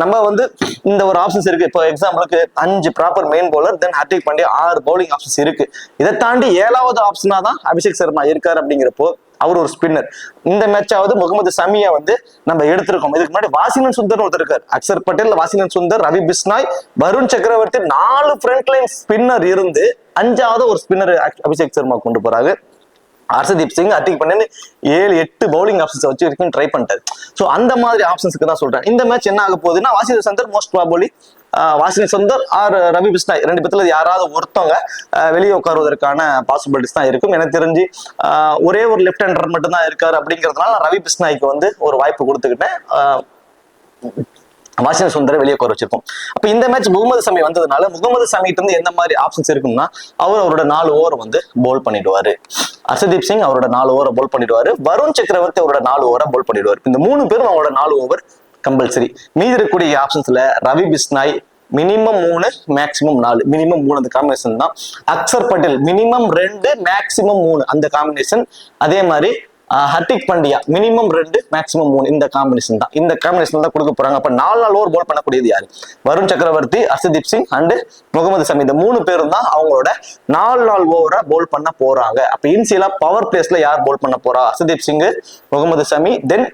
நம்ம வந்து இந்த ஒரு ஆப்ஷன்ஸ் இருக்கு. இப்போ எக்ஸாம்பிளுக்கு 5 ப்ராப்பர் மெயின் பவுலர், தென் ஹர்திக் பாண்டியா 6 பவுலிங் ஆப்ஷன்ஸ் இருக்கு. இதை தாண்டி 7வது ஆப்ஷனா தான் அபிஷேக் சர்மா இருக்காரு. அப்படிங்கிறப்போ அவர் ஒரு ஸ்பின்னர். இந்த மேட்சாவது முகமது சமியா வந்து நம்ம எடுத்திருக்கோம். இதுக்கு முன்னாடி வாஷிங்டன் சுந்தர் ஒருத்தர் இருக்காரு, அக்ஷர் பட்டேல், வாஷிங்டன் சுந்தர், ரவி பிஸ்னாய், வருண் சக்கரவர்த்தி 4 ஃப்ரண்ட் லைன் ஸ்பின்னர் இருந்து 5வது ஒரு ஸ்பின்னர் அபிஷேக் சர்மா கொண்டு போறாங்க. ஹர்ஷதீப் சிங், ஹர்திக் பாண்டியன் 7-8 பவுலிங் ஆப்ஷன்ஸ் வச்சு வரைக்கும் ட்ரை பண்ணிட்டாரு. ஸோ அந்த மாதிரி ஆப்ஷன்ஸ்க்கு தான் சொல்றேன். இந்த மேட்ச் என்ன ஆக போகுதுன்னா Washington Sundar most probably Washington Sundar or Ravi Bishnoi 2 பேத்துல யாராவது ஒருத்தவங்க வெளியே உட்காருவதற்கான பாசிபிலிட்டிஸ் தான் இருக்கும். எனக்கு தெரிஞ்சு ஒரே ஒரு லெஃப்ட் ஹேண்டர் மட்டும் தான் இருக்காரு. அப்படிங்கிறதுனால ரவி பிஸ்னாய்க்கு வந்து ஒரு வாய்ப்பு கொடுத்துக்கிட்டேன். வாஷிங்டன் சுந்தரை வெளியே உட்கார வச்சிருக்கோம். அப்ப இந்த மேட்ச் முகமது சமி வந்ததுனால முகமது சமிகிட்ட இருந்து எந்த மாதிரி ஆப்ஷன்ஸ் இருக்கும்னா அவரோட 4 ஓவர் வந்து போல் பண்ணிடுவாரு. ஹர்ஷதீப் சிங் அவரோட 4 ஓவரை போல் பண்ணிடுவாரு. வருண் சக்கரவர்த்தி அவரோட 4 ஓவரை போல் பண்ணிடுவாரு. இந்த 3 பேரும் அவரோட 4 ஓவர் கம்பல்சரி. மீதி இருக்கக்கூடிய ஆப்ஷன்ஸ்ல Ravi Bishnoi minimum 3 maximum 4, minimum 3 அந்த காம்பினேஷன் தான். அக்ஷர் பட்டேல் மினிமம் 2 மேக்சிமம் 3 அந்த காம்பினேஷன். அதே மாதிரி ஹர்திக் பாண்டியா மினிமம் 2 மேக்சிமம் 3 இந்த காம்பினேஷன் தான். இந்த காம்பினேஷன் தான் கொடுக்க போறாங்க. அப்ப 4 ஓவர் போல் பண்ணக்கூடியது யாரு? வருண் சக்கரவர்த்தி, ஹர்ஷதீப் சிங் அண்ட் முகமது சமி. இந்த 3 பேரும் தான் அவங்களோட 4 ஓவரா போல் பண்ண போறாங்க. அப்ப இன்சியலா பவர் பிளேஸ்ல யார் போல் பண்ண போறா? ஹர்ஷதீப் சிங், முகமது சமி, தென்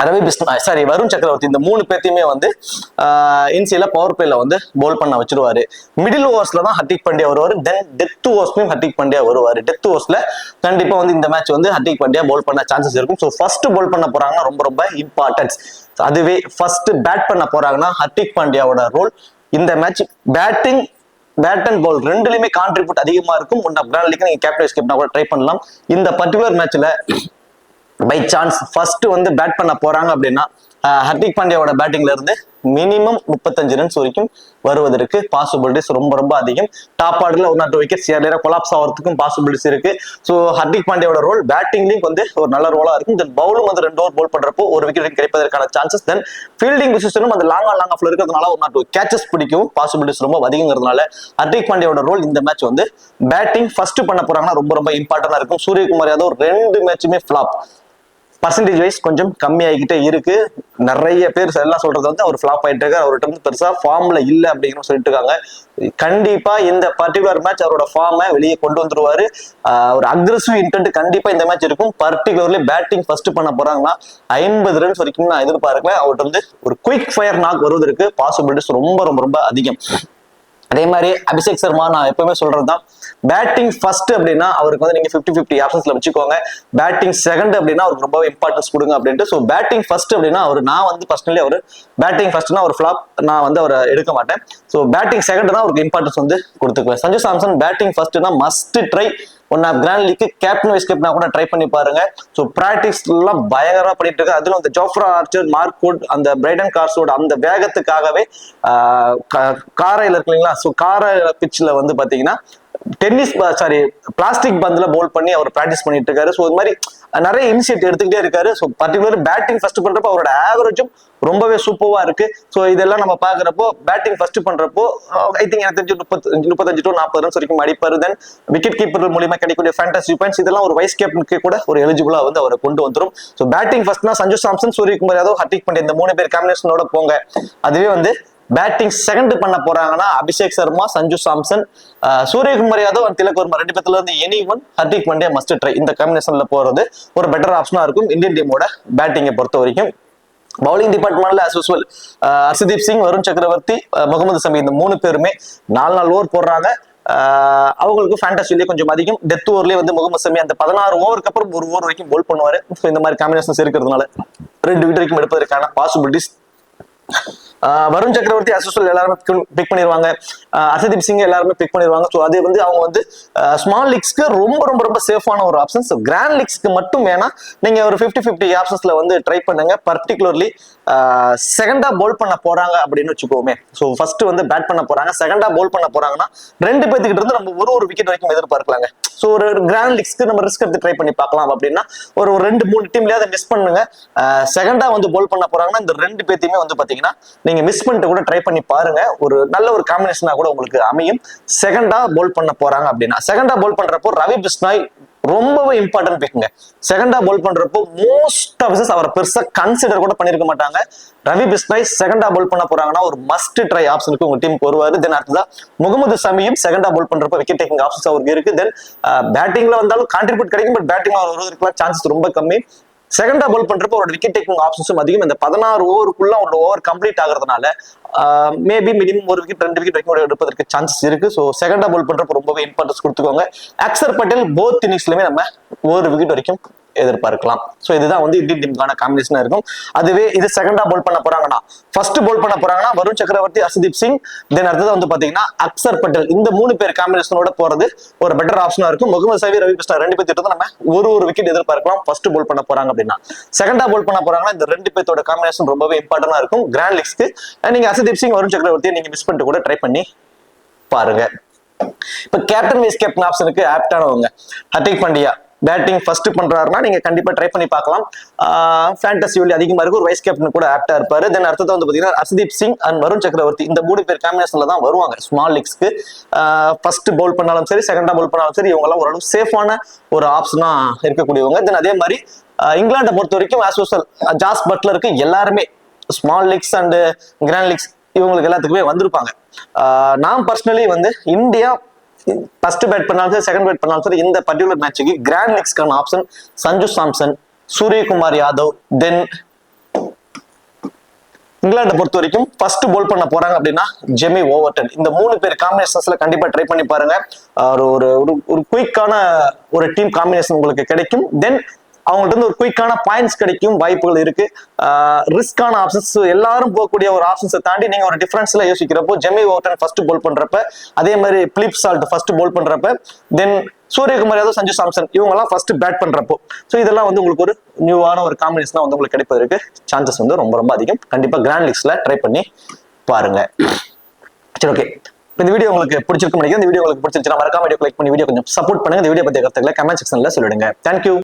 ரவி பிஸ்னாய், வருண் சக்கரவர்த்தி. இந்த 3 பேர்த்தையுமே வந்து இன்சியலா பவர் பிளேல வந்து போல் பண்ண வச்சிருவாரு. மிடில் ஓவர்ஸ்ல தான் ஹர்திக் பாண்டியா வருவாரு. தென் டெத் ஓவர்ஸ்லயும் ஹர்திக் பாண்டியா வருவாரு. டெத் ஓவர்ஸ்ல கண்டிப்பா வந்து இந்த மேட்ச் வந்து ஹர்திக் பாண்டியா போல் பண்ண சான்சஸ் இருக்கும். ஸோ ஃபர்ஸ்ட் போல் பண்ண போறாங்கன்னா ரொம்ப ரொம்ப இம்பார்ட்டன்ஸ். அதுவே ஃபர்ஸ்ட் பேட் பண்ண போறாங்கன்னா ஹர்திக் பாண்டியாவோட ரோல் இந்த மேட்ச் பேட் அண்ட் பவுல் 2லயுமே கான்ட்ரிபியூட் அதிகமா இருக்கும். ஒன் ஆஃப் கிராண்ட் லீக் நீங்க கேப்டன் எஸ்கேப்னா கூட ட்ரை பண்ணலாம். இந்த பர்டிகுலர் மேட்ச்ல பை சான்ஸ் ஃபர்ஸ்ட் வந்து பேட் பண்ண போறாங்க அப்படின்னா ஹர்திக் பாண்டியாவோட பேட்டிங்ல இருந்து மினிமம் 35 ரன்ஸ் வரைக்கும் வருவதற்கு பாசிபிலிட்டிஸ் ரொம்ப ரொம்ப அதிகம். டாப் ஆர்டர்ல 1 or 2 விக்கெட்ஸ் ஏர்லியரா கொலாப்ஸ் ஆகிறதுக்கும் பாசிபிலிட்டிஸ் இருக்கு. ஸோ ஹர்திக் பாண்டியாவோட ரோல் பேட்டிங்லயும் வந்து ஒரு நல்ல ரோலா இருக்கும். தென் பவுலும் வந்து 2 ஓவர் போல் பண்றப்போ ஒரு விக்கெட் கிடைப்பதற்கான சான்சஸ். தென் ஃபீல்டிங் பொசிஷனும் அந்த லாங் ஆஃப்ல இருக்கிறதுனால 1 or 2 கேச்சஸ் பிடிக்கும் பாசிபிலிட்டிஸ் ரொம்ப அதிகங்கிறதுனால ஹர்திக் பாண்டியாவோட ரோல் இந்த மேட்ச் வந்து பேட்டிங் ஃபர்ஸ்ட் பண்ண போறாங்கன்னா ரொம்ப ரொம்ப இம்பார்ட்டன்டா இருக்கும். சூரியகுமார் யாதவ் 2 மேட்சுமே ஃபிளாப். பர்சன்டேஜ் வைஸ் கொஞ்சம் கம்மியாகிக்கிட்டே இருக்கு. நிறைய பேர் எல்லாம் சொல்றது வந்து அவர் ஃபிளாப் ஆயிட்டு இருக்காரு, அவர்கிட்ட வந்து பெருசா ஃபார்ம்ல இல்ல அப்படின்னு சொல்லிட்டு இருக்காங்க. கண்டிப்பா இந்த பர்டிகுலர் மேட்ச் அவரோட ஃபார்மை வெளியே கொண்டு வந்துருவாரு. ஒரு அக்ரெசிவ் இன்டென்ட் கண்டிப்பா இந்த மேட்ச் இருக்கும். பர்டிகுலர்லி பேட்டிங் ஃபர்ஸ்ட் பண்ண போறாங்கன்னா 50 ரன்ஸ் வரைக்கும் நான் எதிர்பார்க்கல. அவர்கிட்ட வந்து ஒரு குயிக் ஃபயர் நாக் வருவதற்கு பாசிபிலிட்டிஸ் ரொம்ப ரொம்ப ரொம்ப அதிகம். அதே மாதிரி அபிஷேக் சர்மா நான் எப்பவுமே சொல்றதுதான், பேட்டிங் ஃபர்ஸ்ட் அப்படின்னா அவருக்கு வந்து நீங்க 50-50 ஆப்ஷன்ஸ்ல வச்சுக்கோங்க. பேட்டிங் செகண்ட் அப்படின்னா அவருக்கு ரொம்ப இம்பார்ட்டன்ஸ் கொடுங்க அப்படின்ட்டு. ஸோ பேட்டிங் ஃபர்ஸ்ட் அப்படின்னா நான் வந்து பர்சனலி அவர் பேட்டிங் ஃபர்ஸ்ட்னா ஒரு ஃபிளாப் நான் வந்து அவரை எடுக்க மாட்டேன். ஸோ பேட்டிங் செகண்ட்னா அவருக்கு இம்பார்ட்டன்ஸ் வந்து கொடுத்துக்குவேன். சஞ்சு சாம்சன் பேட்டிங் ஃபர்ஸ்ட்னா must try. One of grand league captain vice கேப்டனா கூட ட்ரை பண்ணி பாருங்க. ஸோ பிராக்டிஸ் எல்லாம் பயங்கரமா பண்ணிட்டு இருக்கு. அதுல அந்த ஜோஃப்ரா ஆர்ச்சர், மார்க்வுட், அந்த பிரைடன் கார்ஸோட அந்த வேகத்துக்காகவே காரையில் இருக்கு இல்லைங்களா. ஸோ காரை பிட்ச்ல வந்து பாத்தீங்கன்னா டென்னிஸ் பிளாஸ்டிக் பந்துல போல் பண்ணி அவர் பிராக்டிஸ் பண்ணிட்டு இருக்காரு. ஸோ இது மாதிரி நிறைய இனிஷியேட்டிவ் எடுத்துக்கிட்டே இருக்காரு. ஸோ பர்டிகுலர் பேட்டிங் ஃபர்ஸ்ட் பண்றப்போ அவரோட ஆவரேஜும் ரொம்பவே சூப்பர்வா இருக்கு. ஸோ இதெல்லாம் நம்ம பாக்குறப்போ பேட்டிங் ஃபர்ஸ்ட் பண்றப்போ ஐ திங்க் எனக்கு தெரிஞ்சு 35 to 40 ரன்ஸ் வரைக்கும் அடிப்பாரு. தென் விக்கெட் கீப்பர் மூலியமா கிடைக்கக்கூடிய ஃபேண்டசி பாயிண்ட்ஸ் இதெல்லாம் ஒரு வைஸ் கேப்டனுக்கு கூட ஒரு எலிஜிபிளா வந்து அவரை கொண்டு வந்துடும். ஸோ பேட்டிங் ஃபர்ஸ்ட்னா சஞ்சு சாம்சன், சூரியகுமார் யாதவ், ஹர்திக் பாண்டியா இந்த 3 பேர் காம்பினேஷனோட போங்க. அதுவே வந்து பேட்டிங் செகண்ட் பண்ண போறாங்கன்னா அபிஷேக் சர்மா, சஞ்சு சாம்சன், சூரியகுமார் யாதவ், திலக் வர்மா 2 பேர்ல இருந்து any one, Hardik Pandya must try. இந்த காம்பினேஷன்ல போறது ஒரு பெட்டர் ஆப்ஷனா இருக்கும் இந்தியன் டீமோட பேட்டிங்கை பொறுத்த வரைக்கும். பவுலிங் டிபார்ட்மெண்ட்ல as usual ஹர்ஷதீப் சிங், வருண் சக்கரவர்த்தி, முகமது சமி இந்த 3 பேருமே 4 ஓவர் போடுறாங்க. அவங்களுக்கு ஃபேண்டசிலேயே கொஞ்சம் அதிகம். டெத் ஓவர்லயே வந்து முகமது சமி அந்த 16 ஓவருக்கு அப்புறம் 1 ஓவர் வரைக்கும் போல் பண்ணுவாரு. இந்த மாதிரி காம்பினேஷன்ஸ் இருக்கிறதுனால 2 விக்கெட் வரைக்கும் எடுப்பதற்கான பாசிபிலிட்டிஸ். வருண் சக்கரவர்த்தி as usual எல்லாருமே பிக் பண்ணிடுவாங்க. ஹர்ஷதீப் சிங் எல்லாருமே பிக் பண்ணிடுவாங்க. ஸோ அது வந்து அவங்க வந்து ஸ்மால் லீக்ஸ்க்கு ரொம்ப ரொம்ப ரொம்ப சேஃபான ஒரு ஆப்ஷன்ஸ். கிராண்ட் லீக்ஸ்க்கு மட்டும் வேணா நீங்க ஒரு 50-50 ஆப்ஷன்ஸ்ல வந்து ட்ரை பண்ணுங்க. பர்டிகுலர்லி செகண்டா போல் பண்ண போறாங்க அப்படின்னு வச்சுக்கோமே. ஸோ ஃபர்ஸ்ட் வந்து பேட் பண்ண போறாங்க, செகண்டா போல் பண்ண போறாங்கன்னா 2 பேர்த்துக்கிட்ட இருந்து நம்ம ஒரு விக்கெட் வரைக்கும் எதிர்பார்க்கலாங்க. ஸோ ஒரு கிராண்ட் லீக்ஸ்க்கு நம்ம ரிஸ்க் எடுத்து ட்ரை பண்ணி பார்க்கலாம் அப்படின்னா ஒரு 2-3 டீம்லயே அதை மிஸ் பண்ணுங்க. செகண்டா வந்து போல் பண்ண போறாங்கன்னா இந்த 2 பேர்த்தையுமே வந்து பாத்தீங்கன்னா நீங்க மிஸ் பண்ணிட்டு கூட ட்ரை பண்ணி பாருங்க. ஒரு நல்ல ஒரு காம்பினேஷனா கூட உங்களுக்கு அமையும். செகண்டா போல் பண்ண போறாங்க அப்படின்னா செகண்டா போல் பண்றப்போ ரவி பிஷ்னாய் ரொம்பவே இம்பார்ட்டன்ட் பிக்குங்க. செகண்டா போல் பண்றப்போ மோஸ்ட் ஆஃப் அவரை பெருசா கன்சிடர் கூட பண்ணிருக்க மாட்டாங்க. ரவி பிஷ்னாய் செகண்டா போல் பண்ண போறாங்கன்னா ஒரு மஸ்ட் ட்ரை ஆப்ஷனுக்கு உங்க டீமுக்கு வருவாரு. தென் அடுத்ததான் முகமது சமியும் செகண்டா போல் பண்றப்போ விக்கெட் டேக்கிங் ஆப்ஷன்ஸ் அவருக்கு இருக்கு. தென் பேட்டிங்ல வந்தாலும் கான்ட்ரிபியூட் கிடைக்கும், பட் பேட்டிங்ல அவர் வருவதற்குலாம் சான்சஸ் ரொம்ப கம்மி. செகண்டா போல் பண்றப்போ அவரோட விக்கெட் டேக்கிங் ஆப்ஷன்ஸும் அதிகம். இந்த 16 ஓவருக்குள்ள அவரோட ஓவர் கம்ப்ளீட் ஆகிறதுனால மேபி மினிமம் 1 விக்கெட் 2 விக்கெட் வரைக்கும் எடுப்பதற்கு சான்சஸ் இருக்கு. ஸோ செகண்டா போல் பண்றப்போ ரொம்பவே இம்பார்ட்டன்ஸ் கொடுத்துக்கோங்க. அக்சர் பட்டேல் போத் இன்னிங்ஸ்லயுமே நம்ம 1 விக்கெட் வரைக்கும் எதிர்பார்க்கலாம். ஸோ இதுதான் வந்து இந்தியன் டீமுக்கான காம்பினேஷனா இருக்கும். அதுவே இது செகண்டா போல் பண்ண போறாங்கன்னா ஃபர்ஸ்ட் போல் பண்ண போறாங்கன்னா வருண் சக்கரவர்த்தி, ஹர்ஷதீப் சிங், தென் அடுத்தது வந்து பாத்தீங்கன்னா அக்சர் பட்டேல் இந்த 3 பேர் காம்பினேஷனோட போறது ஒரு பெட்டர் ஆப்ஷனா இருக்கும். முகமது சமி, ரவி பிஷ்னாய் 2 பேர்த்திட்ட நம்ம ஒரு விக்கெட் எதிர்பார்க்கலாம் ஃபர்ஸ்ட் போல் பண்ண போறாங்க அப்படின்னா. செகண்டா போல் பண்ண போறாங்கன்னா இந்த 2 பேர்த்தோட காம்பினேஷன் ரொம்பவே இம்பார்ட்டன்டா இருக்கும் கிராண்ட் லீக்ஸ்க்கு. நீங்க ஹர்ஷதீப் சிங், வருண் சக்கரவர்த்தியை நீங்க மிஸ் பண்ணிட்டு கூட ட்ரை பண்ணி பாருங்க. இப்ப கேப்டன் வைஸ் கேப்டன் ஆப்ஷனுக்கு ஆப்டானவங்க ஹர்திக் பாண்டியா பேட்டிங் ஃபர்ஸ்ட் பண்றாருன்னா நீங்க கண்டிப்பா ட்ரை பண்ணி பார்க்கலாம். ஃபேண்டசி வேல்யூ அதிகமா இருக்கு. ஒரு வைஸ் கேப்டன் கூட ஆப்டா இருப்பாரு. தென் அடுத்தது வந்து பாத்தீங்கன்னா ஹர்ஷதீப் சிங் அண்ட் வருண் சக்கரவர்த்தி இந்த 3 பேர் காம்பினேஷன்ல தான் வருவாங்க ஸ்மால் லீக்ஸ்க்கு. ஃபர்ஸ்ட் பவுல் பண்ணாலும் சரி, செகண்டா பவுல் பண்ணாலும் சரி, இவங்க எல்லாம் ஓரளவு சேஃபான ஒரு ஆப்ஷனா இருக்கக்கூடியவங்க. தென் அதே மாதிரி இங்கிலாண்டை பொறுத்த வரைக்கும் ஆஸ் யூசுவல் ஜாஸ் பட்லருக்கு எல்லாருமே small leagues and grand leagues இவங்களுக்கு எல்லாத்துக்குமே வந்திருப்பாங்க. நான் பர்சனலி வந்து இந்தியா ஃபர்ஸ்ட் பேட் பண்ணாலும் சரி, செகண்ட் பேட் பண்ணாலும் சரி, இந்த பர்டிகுலர் மேட்சுக்கு கிராண்ட் லீக்ஸ்க்கான ஆப்ஷன் சஞ்சு சாம்சன், சூரியகுமார் யாதவ், தென் இங்கிலாண்டை பொறுத்த வரைக்கும் ஃபர்ஸ்ட் போல் பண்ண போறாங்க அப்படின்னா ஜெமி ஓவர்டன். இந்த 3 பேர் காம்பினேஷன்ஸ்ல கண்டிப்பா ட்ரை பண்ணி பாருங்க. ஒரு குயிக்கான ஒரு டீம் காம்பினேஷன் உங்களுக்கு கிடைக்கும். தென் அவங்கள்ட்ட இருந்து ஒரு குயிக்கான பாயிண்ட்ஸ் கிடைக்கும் வாய்ப்புகள் இருக்கு. ரிஸ்கான ஆப்ஷன்ஸ் எல்லாரும் போகக்கூடிய ஒரு ஆப்ஷன்ஸை தாண்டி நீங்க ஒரு டிஃபரன்ஸ்ல யோசிக்கிறப்போ ஜெமி ஓவர்டன் ஃபர்ஸ்ட் போல் பண்றப்ப, அதே மாதிரி பிலிப் சால்ட் ஃபர்ஸ்ட் போல் பண்றப்ப, தென் சூரியகுமார் யாதவ், சஞ்சு சாம்சன் இவங்க எல்லாம் ஃபர்ஸ்ட் பேட் பண்றப்போ, ஸோ இதெல்லாம் வந்து உங்களுக்கு ஒரு நியூவான ஒரு காம்பினேஷனா வந்து உங்களுக்கு கிடைப்பதற்கு சான்சஸ் வந்து ரொம்ப ரொம்ப அதிகம். கண்டிப்பா கிராண்ட் லீக்ஸ்ல ட்ரை பண்ணி பாருங்க. சரி, ஓகே. இந்த வீடியோ உங்களுக்கு பிடிச்சிருக்கும் நினைக்கிறேன். இந்த வீடியோ உங்களுக்கு பிடிச்சிருச்சுன்னா மறக்காம வீடியோ லைக் பண்ணி வீடியோ கொஞ்சம் சப்போர்ட் பண்ணுங்க. இந்த வீடியோ பத்திய கருத்துக்களை கமெண்ட் செக்ஷன்ல சொல்லிடுங்க. தேங்க்யூ.